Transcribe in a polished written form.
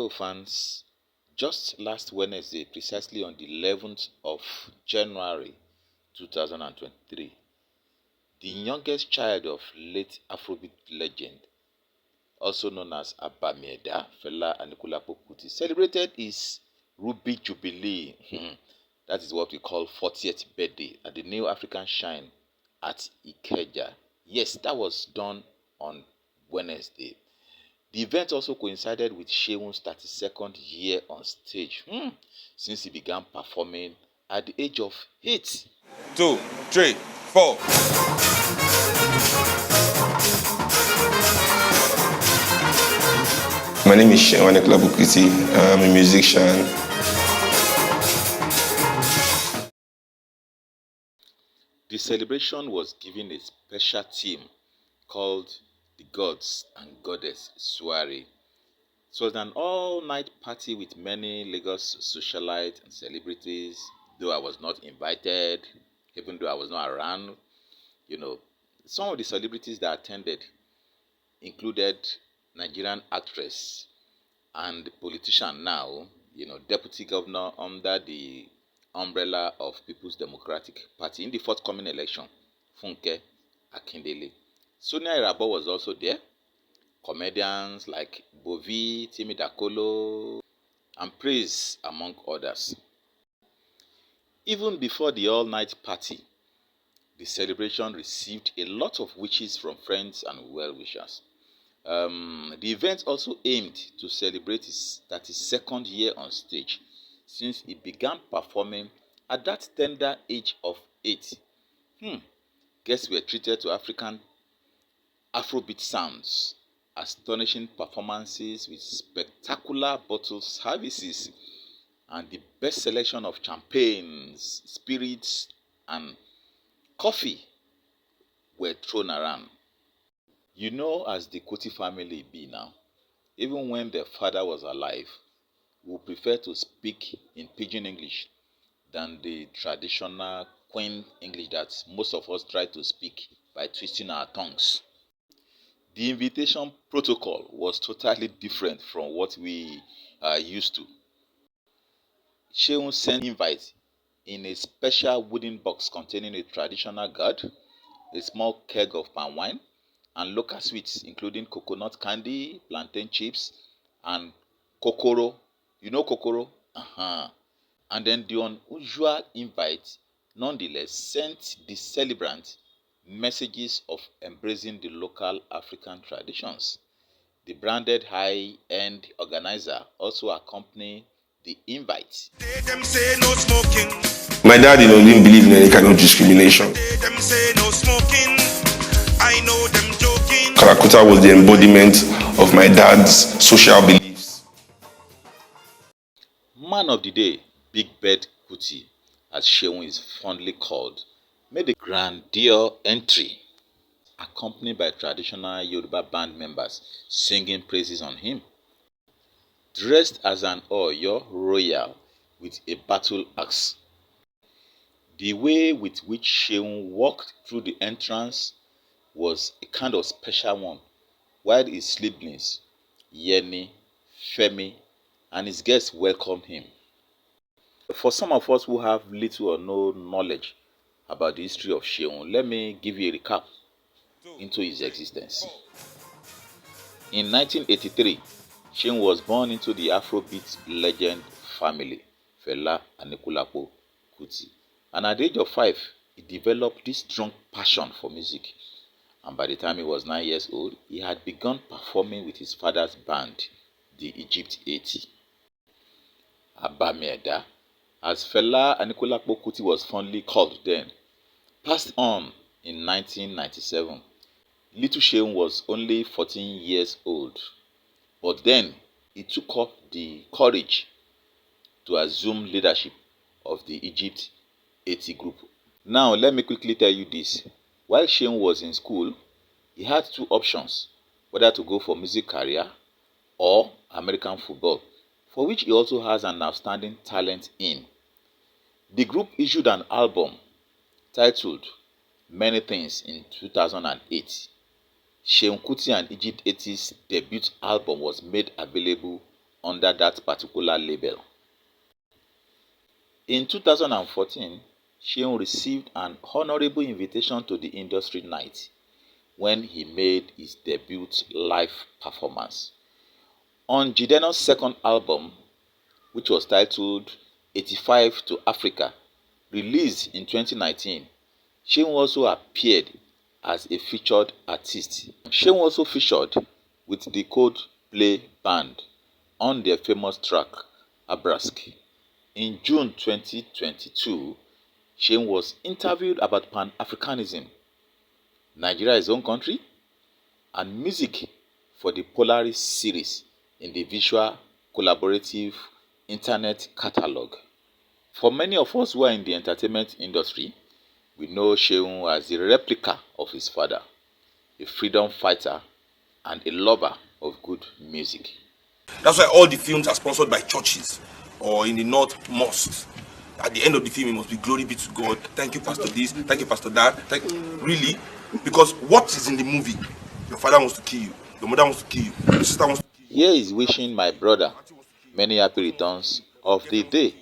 Hello fans, just last Wednesday, precisely on the 11th of January 2023, the youngest child of late Afrobeat legend, also known as Abamieda Fela Anikulapo Kuti, celebrated his Ruby Jubilee, that is what we call 40th birthday, at the New African Shrine at Ikeja. Yes, that was done on Wednesday. The event also coincided with Seun's 32nd year on stage, since he began performing at the age of 8. 2, 3, 4. My name is Seun Kuti. I'm a musician. The celebration was given a special theme called the Gods and Goddess Soiree. It was an all-night party with many Lagos socialites and celebrities, though I was not invited, even though I was not around. Some of the celebrities that attended included Nigerian actress and politician now, deputy governor under the umbrella of People's Democratic Party in the forthcoming election, Funke Akindele. Sonia Irabo was also there. Comedians like Bovi, Timi Dakolo, and Praise, among others. Even before the all-night party, the celebration received a lot of wishes from friends and well-wishers. The event also aimed to celebrate his 32nd year on stage, since he began performing at that tender age of 8. Guests were treated to African Afrobeat sounds, astonishing performances with spectacular bottle services, and the best selection of champagnes, spirits, and coffee were thrown around. As the Kuti family be now, even when their father was alive, we prefer to speak in pidgin English than the traditional quaint English that most of us try to speak by twisting our tongues. The invitation protocol was totally different from what we are used to. Seun sent invites in a special wooden box containing a traditional gourd, a small keg of palm wine, and local sweets including coconut candy, plantain chips, and kokoro. You know kokoro? And then the unusual invite nonetheless sent the celebrant messages of embracing the local African traditions. The branded high-end organizer also accompanied the invite. Them say no smoking. My dad didn't believe in any kind of discrimination. Them say no smoking. I know them joking. Kalakuta was the embodiment of my dad's social beliefs. Man of the day, Big Bird Kuti, as Seun is fondly called, made a grandeur entry, accompanied by traditional Yoruba band members singing praises on him. Dressed as an Oyo royal with a battle axe, the way with which Seun walked through the entrance was a kind of special one, while his siblings, Yeni, Femi, and his guests welcomed him. For some of us who have little or no knowledge about the history of Seun, let me give you a recap into his existence. In 1983, Seun was born into the Afrobeat legend family, Fela Anikulapo Kuti. And at the age of 5, he developed this strong passion for music. And by the time he was 9 years old, he had begun performing with his father's band, the Egypt 80. Abamieda, as Fela Anikulapo Kuti was fondly called then, passed on in 1997. Little Seun was only 14 years old, but then he took up the courage to assume leadership of the Egypt 80 group. Now, let me quickly tell you this. While Seun was in school, he had two options, whether to go for music career or American football, for which he also has an outstanding talent in. The group issued an album titled Many Things in 2008. Seun Kuti and Egypt 80's debut album was made available under that particular label. In 2014, Seun received an honorable invitation to the industry night when he made his debut live performance. On Jidenna's second album, which was titled 85 to Africa, released in 2019, Seun also appeared as a featured artist. Seun also featured with the Coldplay band on their famous track Abrask. In June 2022, Seun was interviewed about Pan-Africanism, Nigeria his own country, and music for the Polaris series in the visual collaborative internet catalog. For many of us who are in the entertainment industry, we know Seun as the replica of his father, a freedom fighter and a lover of good music. That's why all the films are sponsored by churches or in the north mosques. At the end of the film, it must be glory be to God. Thank you, Pastor this. Thank you, Pastor that. Really? Because what is in the movie? Your father wants to kill you. Your mother wants to kill you. Your sister wants to kill you. Here is wishing my brother many happy returns of the day.